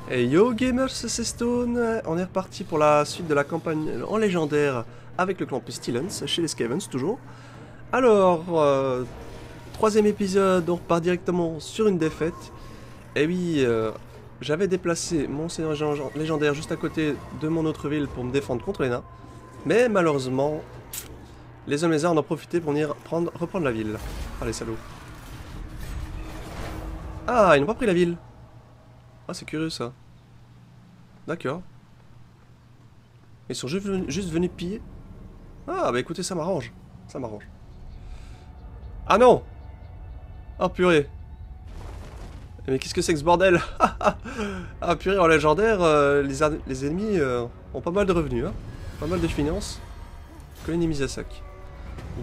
Et yo gamers, c'est Stone, on est reparti pour la suite de la campagne en légendaire avec le clan Pestilence, chez les Skavens toujours. Alors, troisième épisode, on repart directement sur une défaite. Et oui, j'avais déplacé mon seigneur légendaire juste à côté de mon autre ville pour me défendre contre les nains. Mais malheureusement, les hommes lézards en ont profité pour venir reprendre la ville. Ah les salauds. Ah, ils n'ont pas pris la ville. Ah, c'est curieux ça. D'accord. Ils sont juste venus piller. Ah, bah écoutez, ça m'arrange. Ça m'arrange. Ah non! Ah purée. Mais qu'est-ce que c'est que ce bordel? Ah purée, en légendaire, les ennemis ont pas mal de revenus, hein. Pas mal de finances. Colonie Misasak.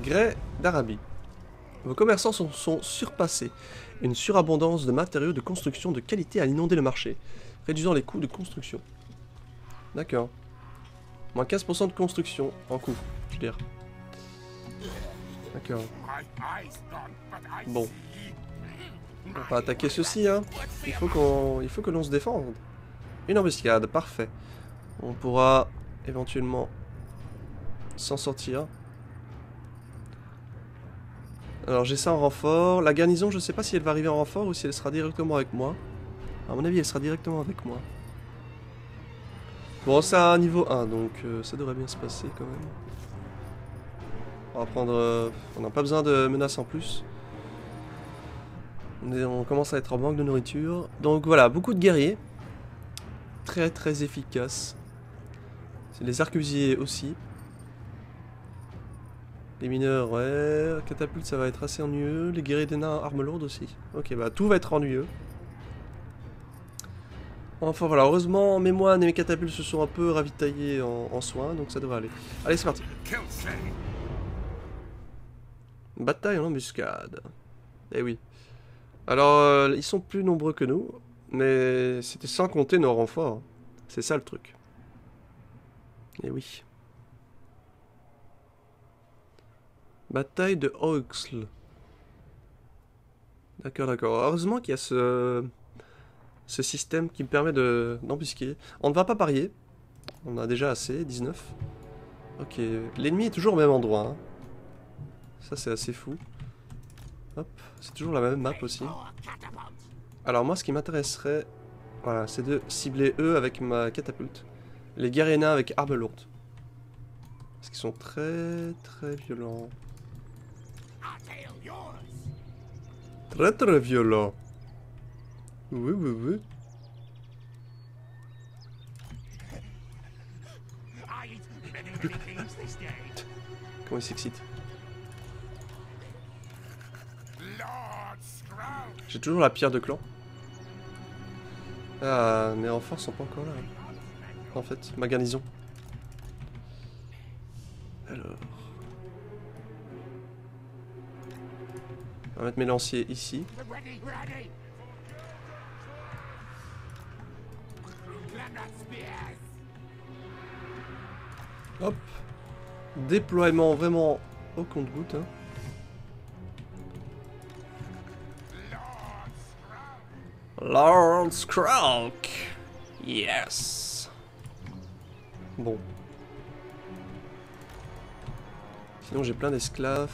Grès d'Arabie. Vos commerçants sont surpassés. Une surabondance de matériaux de construction de qualité a inondé le marché, réduisant les coûts de construction. D'accord. Moins 15% de construction en coût, je veux dire. D'accord. Bon. On va attaquer ceci, hein. Il faut que l'on se défende. Une embuscade, parfait. On pourra éventuellement s'en sortir. Alors j'ai ça en renfort. La garnison, je sais pas si elle va arriver en renfort ou si elle sera directement avec moi. À mon avis, elle sera directement avec moi. Bon, c'est un niveau 1, donc ça devrait bien se passer quand même. On va prendre... on n'a pas besoin de menaces en plus. On commence à être en manque de nourriture. Donc voilà, beaucoup de guerriers. Très très efficaces. Les arquebusiers aussi. Les mineurs, ouais. Catapulte, ça va être assez ennuyeux. Les guerriers des nains, armes lourdes aussi. Ok, bah tout va être ennuyeux. Enfin voilà, heureusement mes moines et mes catapultes se sont un peu ravitaillés en soins, donc ça devrait aller. Allez, c'est parti. Bataille en embuscade. Eh oui. Alors, ils sont plus nombreux que nous, mais c'était sans compter nos renforts. C'est ça le truc. Eh oui. Bataille de Oxl. D'accord, d'accord. Heureusement qu'il y a ce système qui me permet d'embusquer. On ne va pas parier. On a déjà assez, 19. Ok, l'ennemi est toujours au même endroit. Hein. Ça, c'est assez fou. Hop, c'est toujours la même map aussi. Alors moi, ce qui m'intéresserait, voilà, c'est de cibler eux avec ma catapulte. Les guerriers nains avec armes lourdes. Parce qu'ils sont très très violents. Très très violents. Oui, oui, oui. Comment il s'excite. J'ai toujours la pierre de clan. Ah, mes renforts sont pas encore là. En fait, ma garnison. Alors. On va mettre mes lanciers ici. Hop. Déploiement vraiment au compte-goutte. Hein. Lord Skrulk. Yes. Bon. Sinon j'ai plein d'esclaves.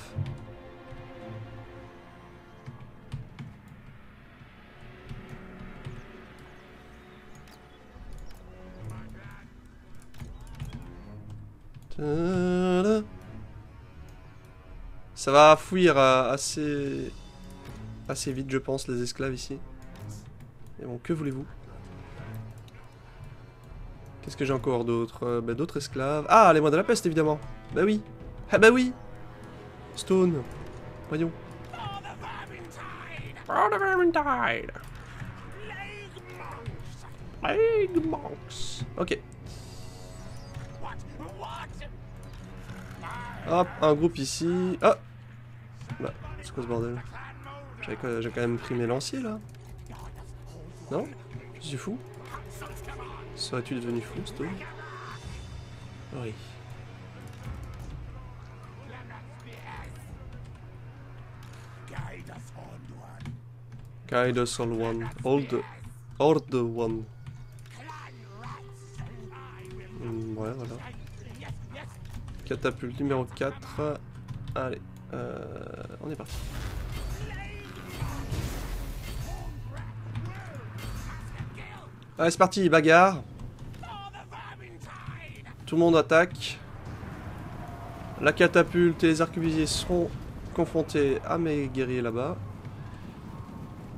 Ça va fuir assez vite je pense les esclaves ici. Et bon, que voulez-vous? Qu'est-ce que j'ai encore d'autres d'autres esclaves. Ah, les moines de la peste, évidemment. Bah oui. Ah bah oui. Stone. Voyons. For the Vermintide. Plague monks. Ok. Hop, un groupe ici. Ah. Bah, c'est quoi ce bordel? J'ai quand même pris mes lanciers, là. Non? Je suis fou? Serais-tu devenu fou, Stone? Oui. Guide us all one. All the one. Ouais, voilà. Catapulte numéro 4. Allez, on est parti. Allez, c'est parti, bagarre. Tout le monde attaque. La catapulte et les arquebusiers seront confrontés à mes guerriers là-bas.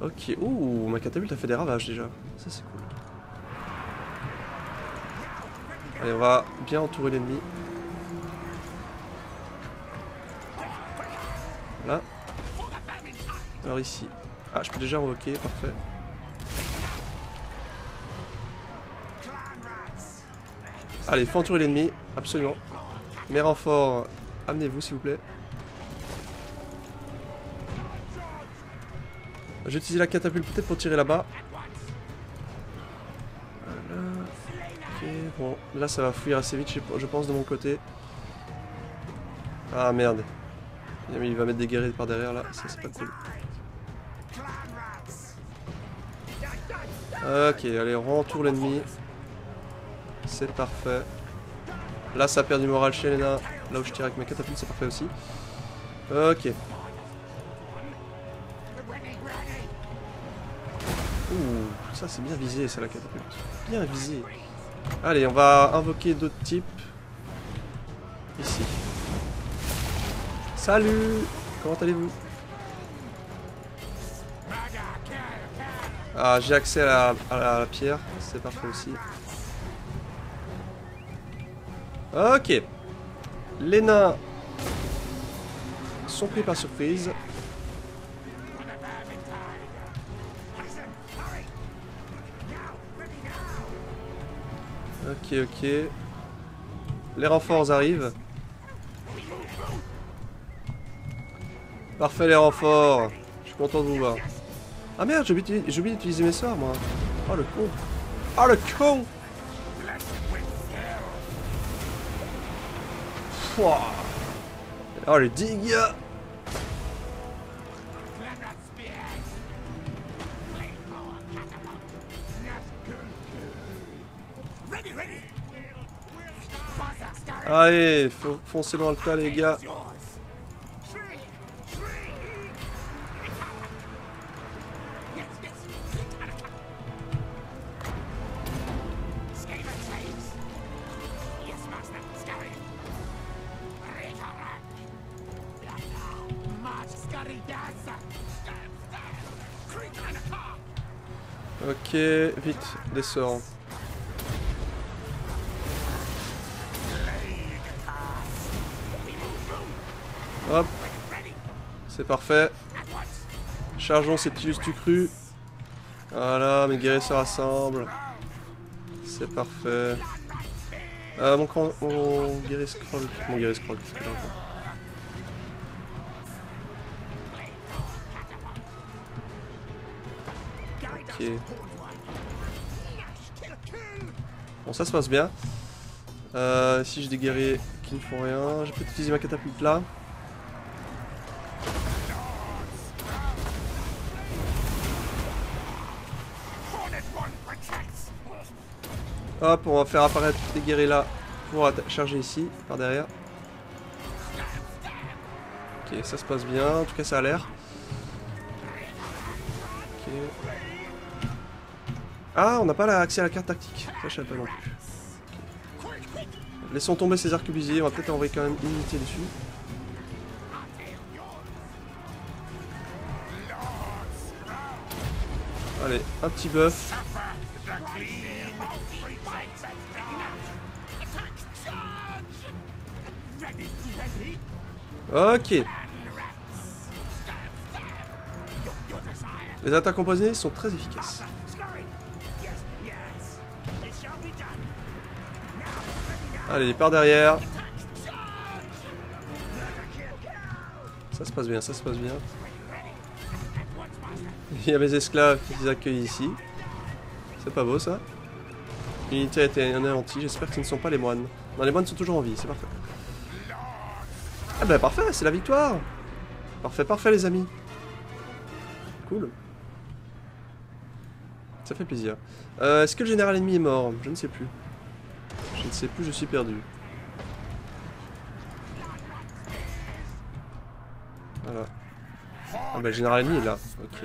Ok, ouh, ma catapulte a fait des ravages déjà. Ça c'est cool. Allez, on va bien entourer l'ennemi. Là. Alors ici. Ah, je peux déjà invoquer, parfait. Allez, faut entourer l'ennemi, absolument. Mes renforts, amenez-vous s'il vous plaît. J'ai utilisé la catapulte peut-être pour tirer là-bas. Voilà. Ok, bon, là ça va fuir assez vite je pense de mon côté. Ah merde. Il va mettre des guerriers par derrière là, ça c'est pas cool. Ok, allez, on entoure l'ennemi. C'est parfait. Là ça perd du moral chez les nains. Là où je tire avec ma catapulte c'est parfait aussi. Ok. Ouh, ça c'est bien visé ça la catapulte. Bien visé. Allez, on va invoquer d'autres types. Ici. Salut! Comment allez-vous? Ah, j'ai accès à la pierre. C'est parfait aussi. Ok. Les nains sont pris par surprise. Ok, ok. Les renforts arrivent. Parfait les renforts. Je suis content de vous voir. Ah merde, j'ai oublié d'utiliser mes sorts moi. Oh le con. Oh le con. Pouah. Oh les dégâts. Allez, foncez dans le tas les gars. Ok, vite, des sorts. Hop. C'est parfait. Chargeons ces petits lustres crus. Voilà, mes guerriers se rassemblent. C'est parfait. Mon guerrier scroll. Mon guerrier scroll, qu'est-ce que j'ai encore ? Ok. Bon, ça se passe bien. Si j'ai des guerriers qui ne font rien, je peux utiliser ma catapulte là. Hop, on va faire apparaître des guerriers là pour charger ici, par derrière. Ok, ça se passe bien, en tout cas ça a l'air. Ok. Ah, on n'a pas accès à la carte tactique. Ça, je savais pas non plus. Okay. Laissons tomber ces arquebusiers, on va peut-être envoyer quand même une unité dessus. Allez, un petit buff. Ok. Les attaques empoisonnées sont très efficaces. Allez, par derrière. Ça se passe bien, ça se passe bien. Il y a mes esclaves qui les accueillent ici. C'est pas beau ça. L'unité a été anéantie, j'espère que ce ne sont pas les moines. Non, les moines sont toujours en vie, c'est parfait. Ah bah parfait, c'est la victoire. Parfait, parfait les amis. Cool. Ça fait plaisir. Est-ce que le général ennemi est mort? Je ne sais plus. Je ne sais plus, je suis perdu. Voilà. Ah bah le général ennemi est là. Ok,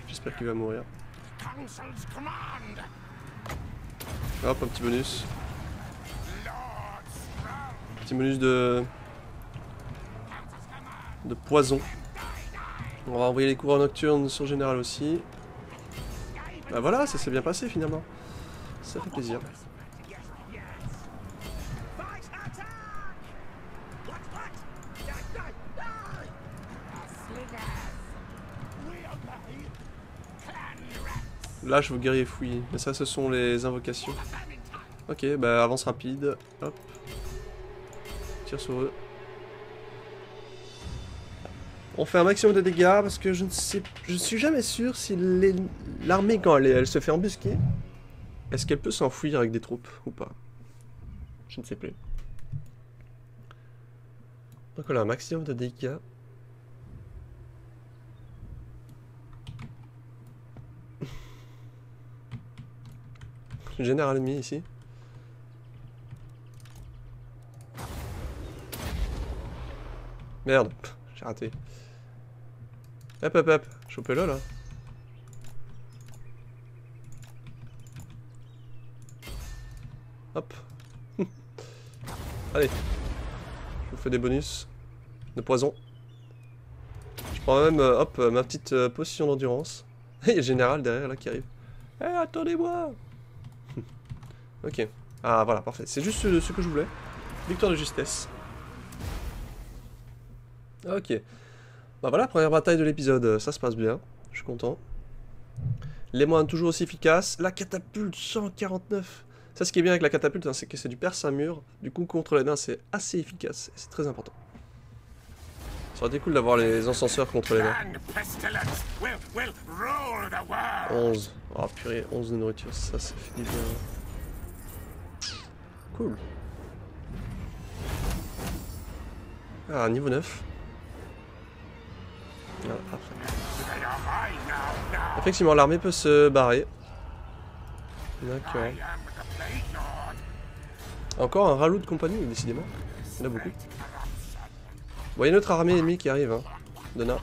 j'espère qu'il va mourir. Hop, un petit bonus. Petit bonus de poison. On va envoyer les coureurs nocturnes sur le général aussi. Bah voilà, ça s'est bien passé finalement. Ça fait plaisir. Lâche vos guerriers fouillis. Mais ça, ce sont les invocations. Ok, bah avance rapide. Hop. Tire sur eux. On fait un maximum de dégâts parce que je suis jamais sûr si l'armée, quand elle se fait embusquer, est-ce qu'elle peut s'enfuir avec des troupes ou pas. Je ne sais plus. Donc voilà, un maximum de dégâts. Général ennemi ici. Merde, j'ai raté. Hop hop hop, chopez-le là. Hop. Allez. Je vous fais des bonus de poison. Je prends même hop, ma petite potion d'endurance. Il y a le général derrière là qui arrive. Eh, attendez-moi. Ok. Ah voilà, parfait. C'est juste ce que je voulais. Victoire de justesse. Ok. Bah voilà, première bataille de l'épisode, ça se passe bien. Je suis content. Les moines toujours aussi efficaces. La catapulte, 149. Ça, ce qui est bien avec la catapulte, hein, c'est que c'est du perce à mur. Du coup, contre les nains, c'est assez efficace. C'est très important. Ça aurait été cool d'avoir les encenseurs contre les nains. 11. Oh purée, 11 de nourriture, ça fait du bien. Cool. Ah, niveau 9. Ah, effectivement, l'armée peut se barrer. D'accord. Encore un ralou de compagnie, décidément. Il y en a beaucoup. Bon, il y a une autre armée ennemie qui arrive, hein. De nains.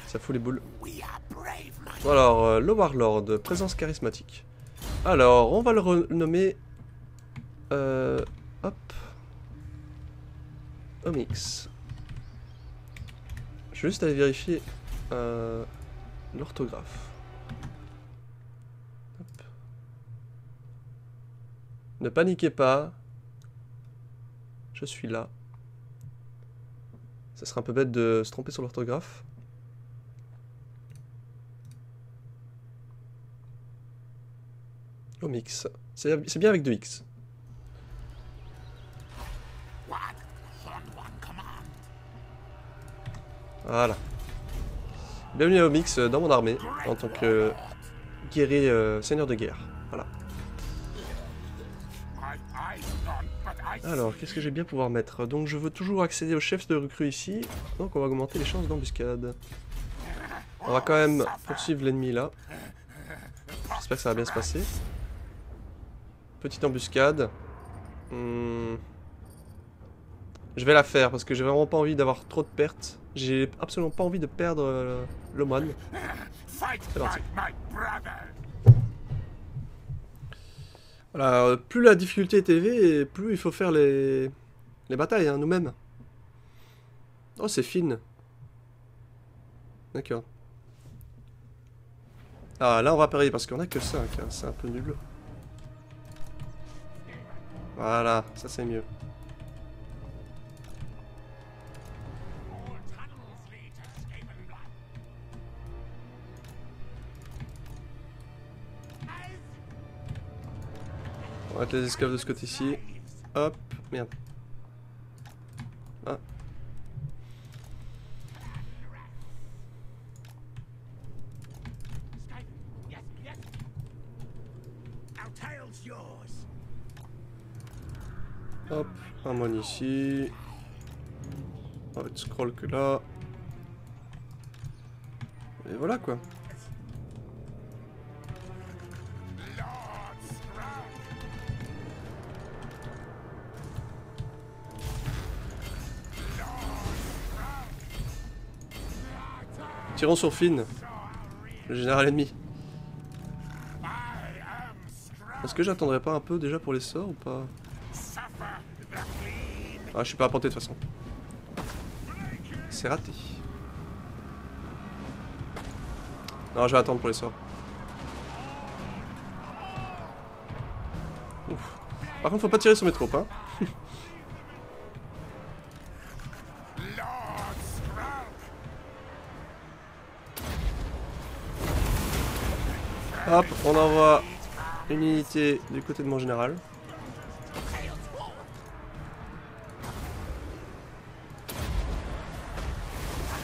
Ça fout les boules. Bon alors, le Warlord, présence charismatique. Alors, on va le renommer... hop. Omix. Je vais juste aller vérifier l'orthographe. Ne paniquez pas. Je suis là. Ça serait un peu bête de se tromper sur l'orthographe. Omix. C'est bien avec 2X. Voilà. Bienvenue à Omix dans mon armée, en tant que guerrier seigneur de guerre. Voilà. Alors, qu'est-ce que je vais bien pouvoir mettre? Donc, je veux toujours accéder au chef de recrue ici. Donc, on va augmenter les chances d'embuscade. On va quand même poursuivre l'ennemi là. J'espère que ça va bien se passer. Petite embuscade. Je vais la faire parce que j'ai vraiment pas envie d'avoir trop de pertes. J'ai absolument pas envie de perdre le moine. C'est parti. Voilà, plus la difficulté est élevée, et plus il faut faire les batailles, hein, nous-mêmes. Oh, c'est fine. D'accord. Ah, là on va parier parce qu'on a que 5, hein, c'est un peu nul. Voilà, ça c'est mieux. On va mettre les esclaves de ce côté-ci. Hop, merde. Ah. Hop, un moine ici. On va être scroll que là. Et voilà quoi. Tirons sur Finn, le général ennemi. Est-ce que j'attendrai pas un peu déjà pour les sorts ou pas? Ah, je suis pas apporté de toute façon. C'est raté. Non, je vais attendre pour les sorts. Ouf. Par contre, faut pas tirer sur mes troupes, hein. Hop, on envoie une unité du côté de mon général.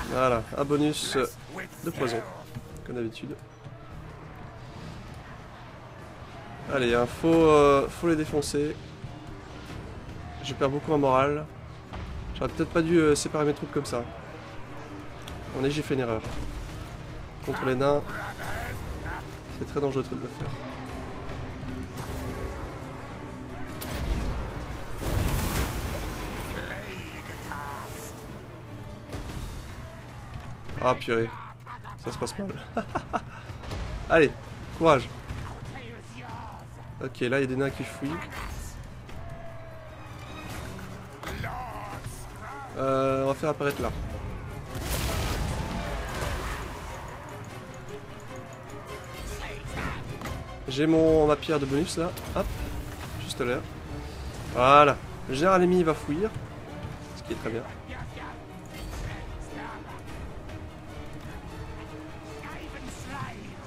Voilà, un bonus de poison, comme d'habitude. Allez, hein, faut les défoncer. Je perds beaucoup en morale. J'aurais peut-être pas dû séparer mes troupes comme ça. On est, j'ai fait une erreur. Contre les nains, c'est très dangereux de le faire. Ah purée, ça se passe mal. Allez, courage. Ok, là il y a des nains qui fuient. On va faire apparaître là. J'ai ma pierre de bonus là. Hop, juste là. Voilà. Le général ennemi va fuir. Ce qui est très bien.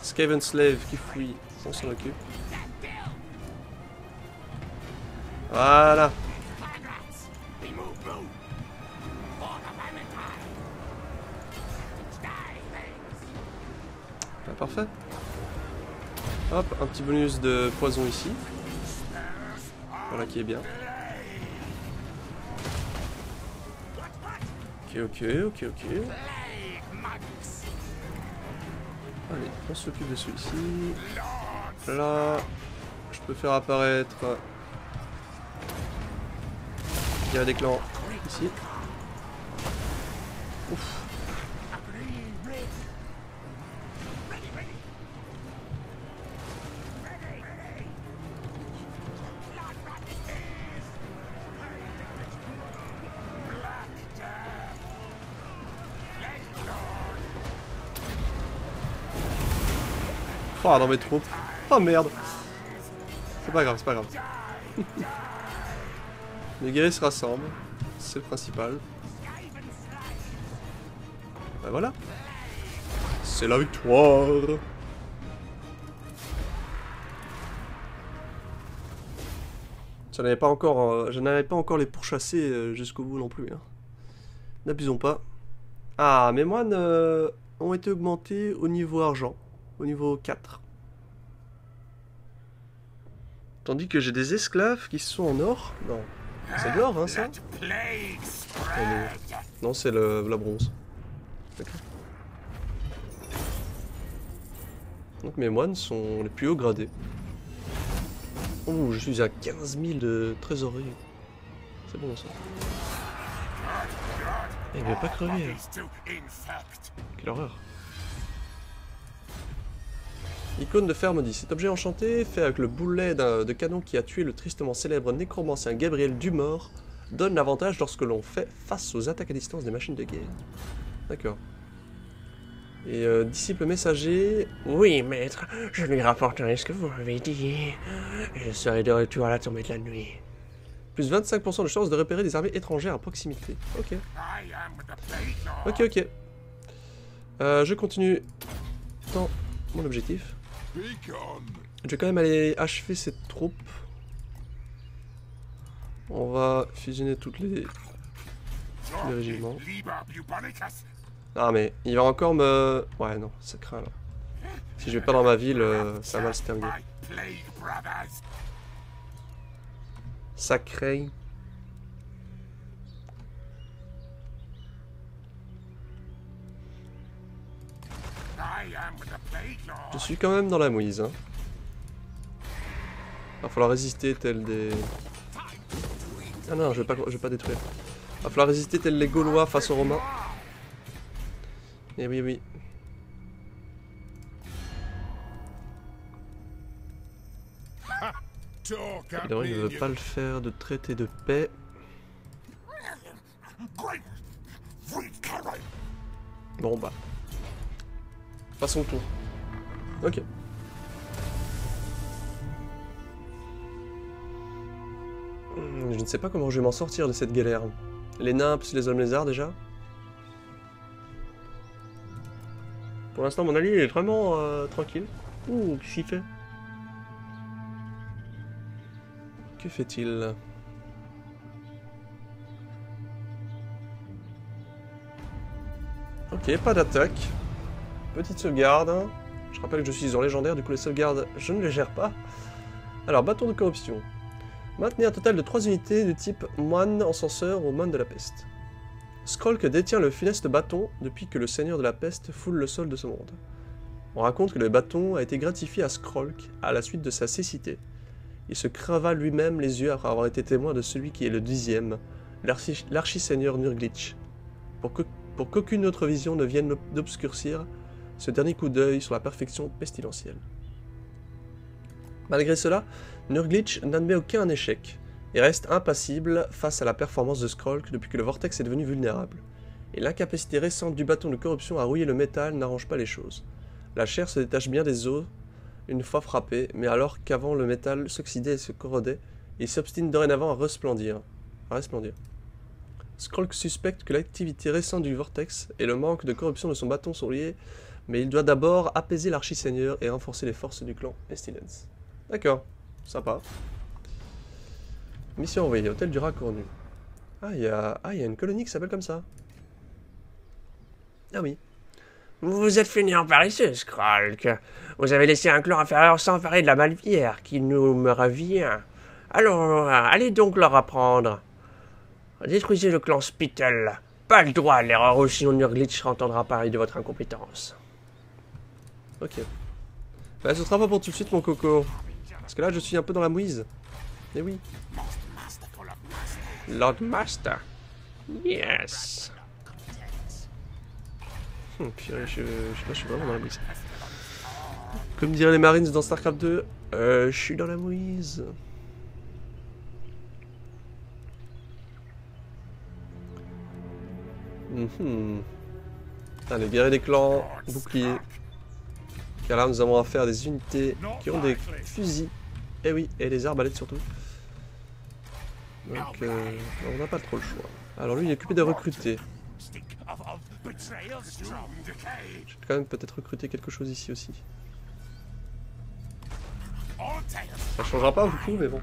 Skaven Slave qui fuit, on s'en occupe. Voilà. Ah, parfait. Hop, un petit bonus de poison ici. Voilà qui est bien. Ok. Allez, on s'occupe de celui-ci. Là, je peux faire apparaître guerre des clans ici. Ouf. Oh, dans mes troupes. Oh merde. C'est pas grave, c'est pas grave. Les guerriers se rassemblent. C'est le principal. Ben voilà. C'est la victoire. Je n'avais pas encore les pourchasser jusqu'au bout non plus. Hein. N'abusons pas. Ah, mes moines ont été augmentés au niveau argent. Au niveau 4. Tandis que j'ai des esclaves qui sont en or. Non. C'est de l'or, hein, ça? Non, c'est la bronze. D'accord. Donc mes moines sont les plus hauts gradés. Oh, je suis à 15 000 de trésorerie. C'est bon, ça. Il veut pas crever. Hein. Quelle horreur. Icône de fer maudit. Cet objet enchanté, fait avec le boulet de canon qui a tué le tristement célèbre nécromancien Gabriel Dumort, donne l'avantage lorsque l'on fait face aux attaques à distance des machines de guerre. D'accord. Et disciple messager... Oui, maître, je lui rapporterai ce que vous m'avez dit. Et je serai de retour à la tombée de la nuit. Plus 25% de chance de repérer des armées étrangères à proximité. Ok. Ok. Je continue dans mon objectif. Je vais quand même aller achever cette troupe. On va fusionner tous les régiments. Ah mais il va encore me... Ouais non, ça craint là. Si je vais pas dans ma ville, ça va mal se terminer. Ça craint. Je suis quand même dans la mouise. Hein. Va falloir résister tel des... Ah non, je vais pas détruire. Va falloir résister tel les Gaulois face aux Romains. Et oui. Évidemment, il ne veut pas le faire de traité de paix. Bon bah. Passons le tour. Ok. Je ne sais pas comment je vais m'en sortir de cette galère. Les nains plus les hommes lézards déjà. Pour l'instant, mon allié est vraiment tranquille. Ouh, qu'est-ce qu'il fait? Que fait-il? Ok, pas d'attaque. Petite sauvegarde. Je rappelle que je suis en légendaire, du coup les sauvegardes, je ne les gère pas. Alors, bâton de corruption. Maintenez un total de 3 unités de type moine encenseur ou moine de la peste. Skrolk détient le funeste bâton depuis que le seigneur de la peste foule le sol de ce monde. On raconte que le bâton a été gratifié à Skrolk à la suite de sa cécité. Il se crava lui-même les yeux après avoir été témoin de celui qui est le 10e, l'archi-seigneur Nurglitch. Pour qu'aucune autre vision ne vienne d'obscurcir ce dernier coup d'œil sur la perfection pestilentielle. Malgré cela, Nurglitch n'admet aucun échec, et reste impassible face à la performance de Skrolk depuis que le vortex est devenu vulnérable. Et l'incapacité récente du bâton de corruption à rouiller le métal n'arrange pas les choses. La chair se détache bien des os une fois frappé, mais alors qu'avant le métal s'oxydait et se corrodait, il s'obstine dorénavant à resplendir. Skrolk suspecte que l'activité récente du vortex et le manque de corruption de son bâton sont liés, mais il doit d'abord apaiser l'archi-seigneur et renforcer les forces du clan Pestilence. D'accord, sympa. Mission envoyée, hôtel du rat cornu. Ah, il y a une colonie qui s'appelle comme ça. Ah oui. Vous êtes fini par ici, Skrolk. Vous avez laissé un clan inférieur s'emparer de la malvière qui nous me revient. Alors, allez donc leur apprendre. Détruisez le clan Spittle. Pas le droit à l'erreur ou sinon Nurglitch entendra parler de votre incompétence. Ok. Bah, ce sera pas pour tout de suite, mon coco. Parce que là, je suis un peu dans la mouise. Eh oui. Lord Master. Yes. Purée, je suis vraiment dans la mouise. Comme diraient les Marines dans StarCraft 2, je suis dans la mouise. Allez, guerrier des clans, bouclier. Car là, nous avons affaire à des unités qui ont des fusils. Eh oui, et des arbalètes surtout. Donc, on n'a pas trop le choix. Alors lui, il est occupé de recruter. Je vais quand même peut-être recruter quelque chose ici aussi. Ça changera pas beaucoup, mais bon.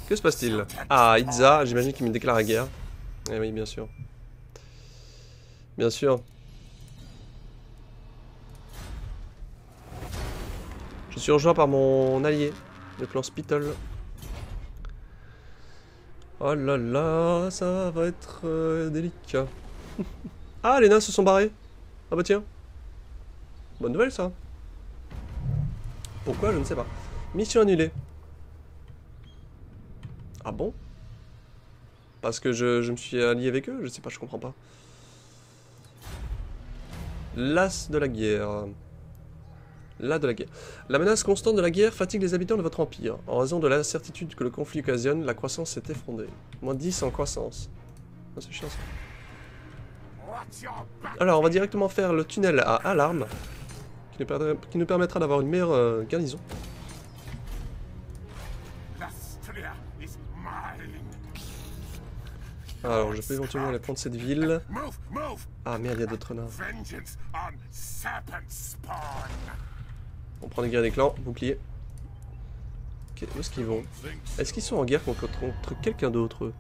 Que se passe-t-il? Ah, Itza, j'imagine qu'il me déclare la guerre. Eh oui, bien sûr. Bien sûr. Je suis rejoint par mon allié, le clan Spittle. Oh là là, ça va être délicat. Ah, les nains se sont barrés. Ah bah tiens. Bonne nouvelle ça. Pourquoi, je ne sais pas. Mission annulée. Ah bon? Parce que je me suis allié avec eux? Je sais pas, je comprends pas. L'as de la guerre. L'as de la guerre. La menace constante de la guerre fatigue les habitants de votre empire. En raison de l'incertitude que le conflit occasionne, la croissance s'est effondrée. Moins 10 en croissance. Oh, c'est chiant ça. Alors, on va directement faire le tunnel à alarme, qui nous permettra d'avoir une meilleure garnison. Alors, je peux éventuellement aller prendre cette ville. Ah merde, il y a d'autres nains. On prend les guerriers des clans, bouclier. Ok, où est-ce qu'ils vont? Est-ce qu'ils sont en guerre contre quelqu'un d'autre?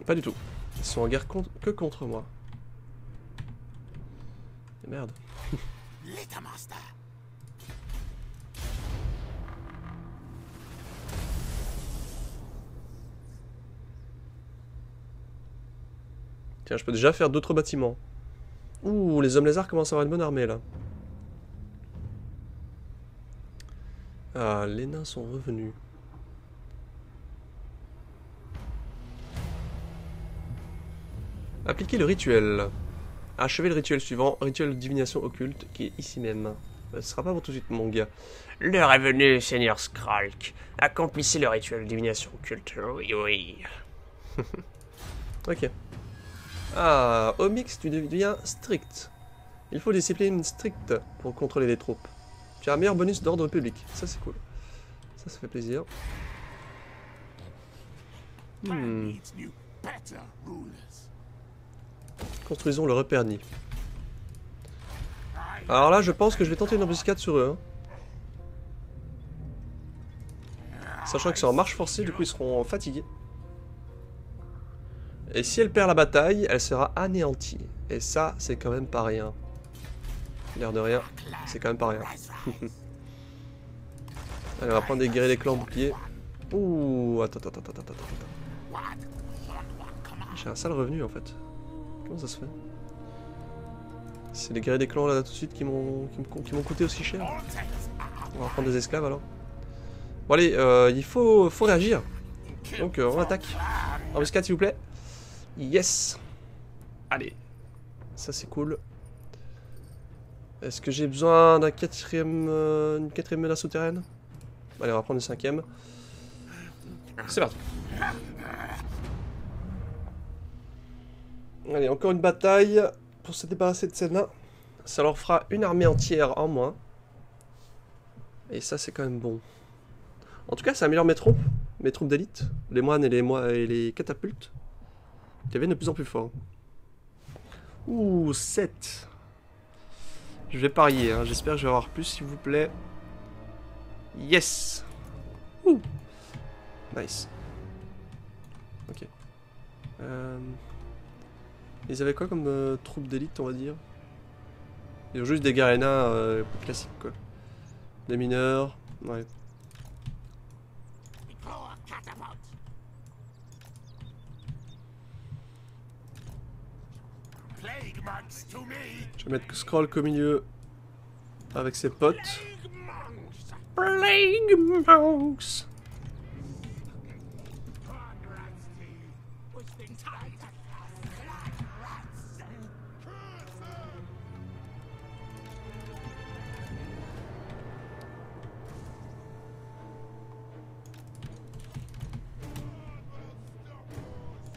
Pas du tout. Ils sont en guerre que contre moi. Et merde. Tiens, je peux déjà faire d'autres bâtiments. Ouh, les hommes lézards commencent à avoir une bonne armée là. Ah, les nains sont revenus. Appliquer le rituel. Achever le rituel suivant, rituel de divination occulte, qui est ici même. Ce sera pas pour tout de suite, mon gars. L'heure est venue, Seigneur Skralk. Accomplissez le rituel de divination occulte. Oui, oui. Ok. Ah, au mix, tu deviens strict. Il faut discipline stricte pour contrôler les troupes. Tu as un meilleur bonus d'ordre public. Ça, c'est cool. Ça fait plaisir. Construisons le repère nid. Alors là, je pense que je vais tenter une embuscade sur eux. Sachant que c'est en marche forcée, du coup ils seront fatigués. Et si elle perd la bataille, elle sera anéantie. Et ça, c'est quand même pas rien. L'air de rien, c'est quand même pas rien. Allez, on va prendre des guerriers des clans boucliers. Ouh, attends. J'ai un sale revenu en fait. Comment ça se fait? C'est les guerriers des clans là tout de suite qui m'ont coûté aussi cher. On va prendre des esclaves alors. Bon allez, il faut réagir. Donc on attaque. Embuscade s'il vous plaît. Yes. Allez. Ça c'est cool. Est-ce que j'ai besoin d'un une quatrième menace souterraine? Allez, on va prendre une cinquième. C'est parti. Allez, encore une bataille pour se débarrasser de celle-là. Ça leur fera une armée entière en moins. Et ça, c'est quand même bon. En tout cas, ça améliore mes troupes d'élite, les moines et les catapultes, qui deviennent de plus en plus forts. Ouh, 7. Je vais parier, hein. J'espère que je vais avoir plus, s'il vous plaît. Yes. Ouh. Nice. Ok. Ils avaient quoi comme troupes d'élite, on va dire? Ils ont juste des Garena classiques, quoi. Des mineurs, ouais. Je vais mettre Skralk au milieu avec ses potes. Plague Monks.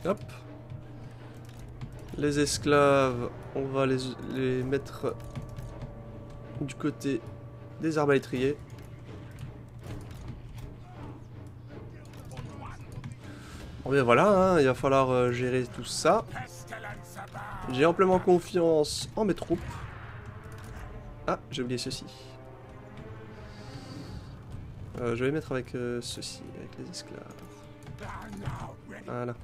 Hop. Les esclaves, on va les mettre du côté des arbalétriers. Bon bien voilà, hein, il va falloir gérer tout ça. J'ai amplement confiance en mes troupes. Ah, j'ai oublié ceci. Je vais les mettre avec ceci, avec les esclaves. Voilà.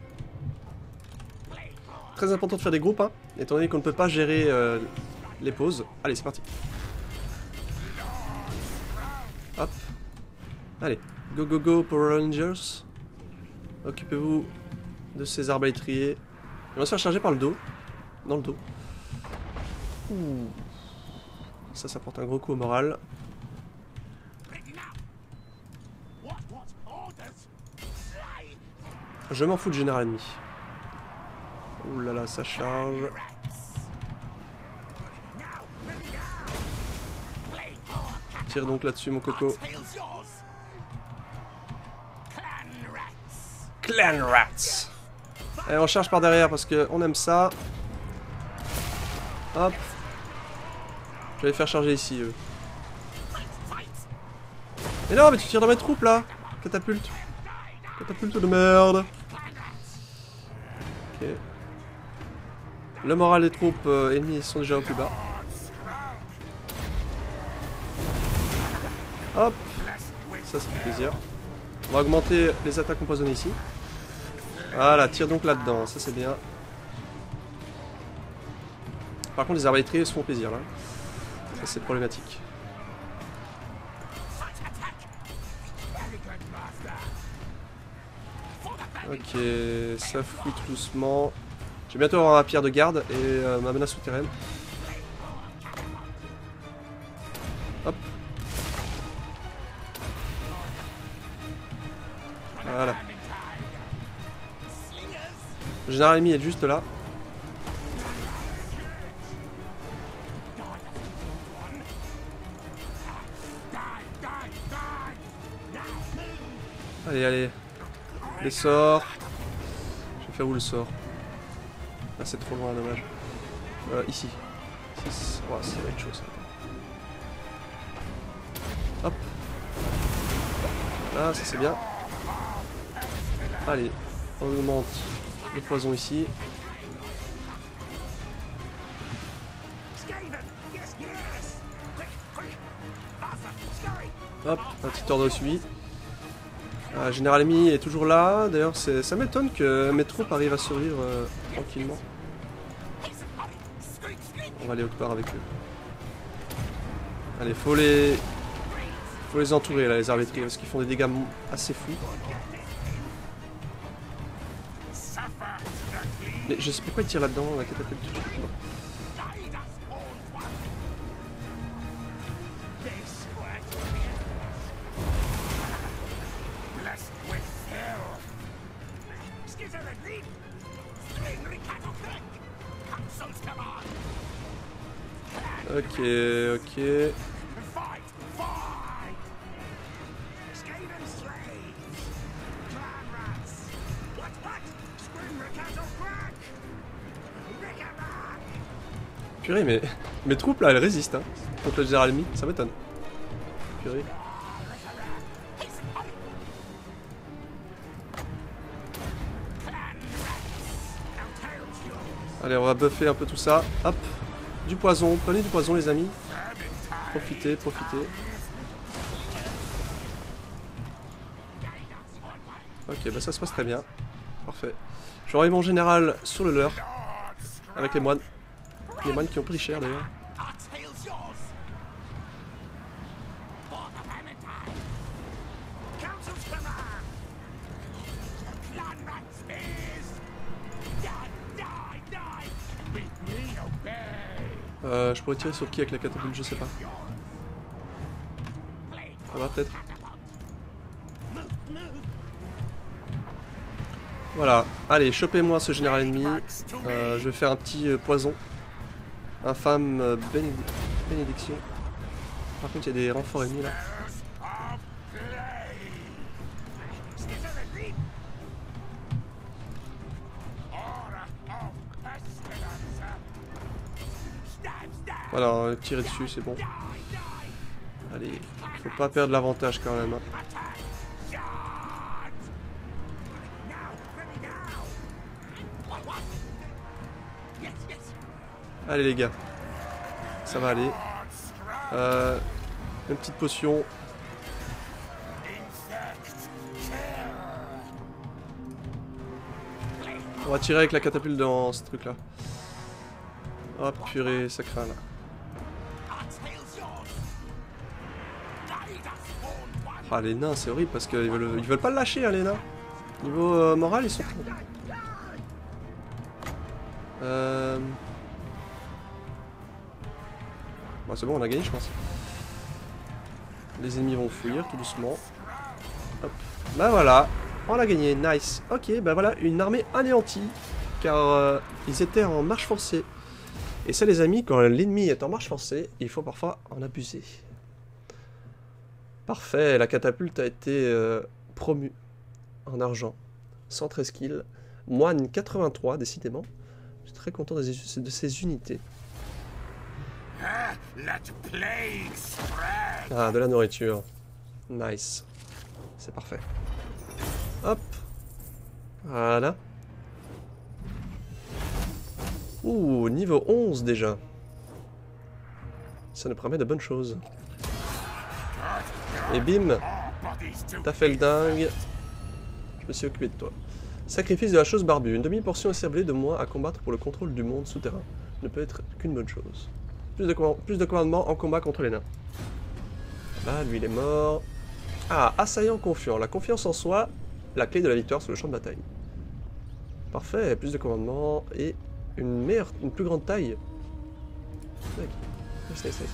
Très important de faire des groupes, hein, étant donné qu'on ne peut pas gérer les pauses. Allez, c'est parti. Hop. Allez, go go go Power Rangers. Occupez-vous de ces arbalétriers. On va se faire charger par le dos. Dans le dos. Ouh. Ça porte un gros coup au moral. Je m'en fous de général ennemi. Ouh là là, ça charge. Tire donc là-dessus, mon coco. Clan Rats. Allez, on charge par derrière parce qu'on aime ça. Hop. Je vais les faire charger ici, eux. Mais non, mais tu tires dans mes troupes là. Catapulte. Catapulte de merde. Ok. Le moral des troupes ennemies sont déjà au plus bas. Hop. Ça fait plaisir. On va augmenter les attaques empoisonnées ici. Voilà, tire donc là-dedans, ça c'est bien. Par contre les arbalétriers se font plaisir là. Ça c'est problématique. Ok, ça fouille tout doucement. Je vais bientôt avoir ma pierre de garde et ma menace souterraine. Hop. Voilà. Le général ennemi est juste là. Allez, allez. Les sorts. Je vais faire où le sort? Ah, c'est trop loin, dommage. Ici. Oh, ça va être chaud ça. Hop. Là, ça c'est bien. Allez, on augmente le poison ici. Hop, un petit ordre de suivi. Général Ennemi est toujours là. D'ailleurs, ça m'étonne que mes troupes arrivent à survivre tranquillement. On va aller autre part avec eux. Allez, faut les entourer là, les arbitriers, parce qu'ils font des dégâts assez fous. Mais je sais pourquoi ils tirent là-dedans, la catapulte. Ok, ok. Purée, mais mes troupes là, elles résistent hein, contre le général ennemi, ça m'étonne. Purée. Allez, on va buffer un peu tout ça. Hop, du poison, prenez du poison les amis. Profitez, profitez. Ok, bah ça se passe très bien. Parfait. J'aurai mon général sur le leur. Avec les moines. Les moines qui ont pris cher d'ailleurs. Je pourrais tirer sur qui avec la catapulte, je sais pas. Ça va peut-être. Voilà, allez, chopez-moi ce général ennemi. Je vais faire un petit poison. Infâme bénédiction. Par contre, il y a des renforts ennemis là. Voilà, tirer dessus, c'est bon. Allez, faut pas perdre l'avantage quand même. Hein. Allez les gars, ça va aller. Une petite potion. On va tirer avec la catapulte dans ce truc là. Hop, purée, ça craint là. Ah les nains c'est horrible parce qu'ils veulent pas le lâcher hein, les nains. Niveau moral ils sont... Bon, c'est bon, on a gagné je pense. Les ennemis vont fuir tout doucement. Hop. Bah voilà, on a gagné, nice. Ok, bah voilà, une armée anéantie. Car ils étaient en marche forcée. Et ça les amis, quand l'ennemi est en marche forcée, il faut parfois en abuser. Parfait, la catapulte a été promue en argent. 113 kills. Moine 83, décidément. Je suis très content de ces unités. Ah, de la nourriture. Nice. C'est parfait. Hop. Voilà. Ouh, niveau 11 déjà. Ça nous promet de bonnes choses. Et bim, t'as fait le dingue. Je me suis occupé de toi. Sacrifice de la chose barbue. Une demi-portion écervelée de moins à combattre pour le contrôle du monde souterrain. Ne peut être qu'une bonne chose. Plus de commandements en combat contre les nains. Là, lui il est mort. Ah, assaillant confiant. La confiance en soi, la clé de la victoire sur le champ de bataille. Parfait, plus de commandements et une plus grande taille.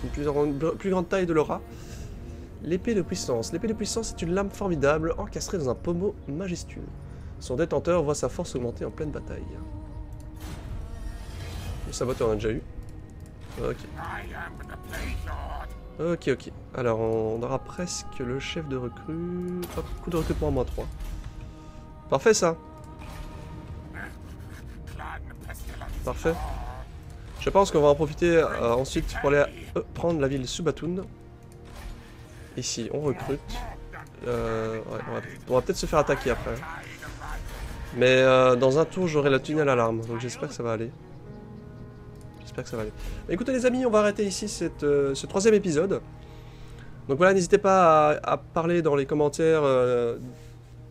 Une plus grande taille de l'aura. L'épée de puissance. L'épée de puissance est une lame formidable encastrée dans un pommeau majestueux. Son détenteur voit sa force augmenter en pleine bataille. Le saboteur on a déjà eu. Ok. Ok, ok. Alors, on aura presque le chef de recrue. Hop, coup de recrutement à -3. Parfait, ça. Parfait. Je pense qu'on va en profiter ensuite pour aller prendre la ville Subatun. Ici, on recrute. Ouais, on va peut-être se faire attaquer après. Mais dans un tour, j'aurai la tunnel alarme. Donc j'espère que ça va aller. J'espère que ça va aller. Bah, écoutez les amis, on va arrêter ici ce troisième épisode. Donc voilà, n'hésitez pas à parler dans les commentaires.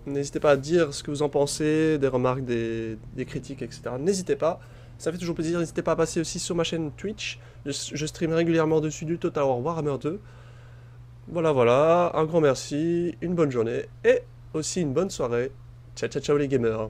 N'hésitez pas à dire ce que vous en pensez, des remarques, des critiques, etc. N'hésitez pas. Ça fait toujours plaisir. N'hésitez pas à passer aussi sur ma chaîne Twitch. Je stream régulièrement dessus du Total War Warhammer 2. Voilà, voilà. Un grand merci, une bonne journée et aussi une bonne soirée. Ciao, ciao, ciao les gamers.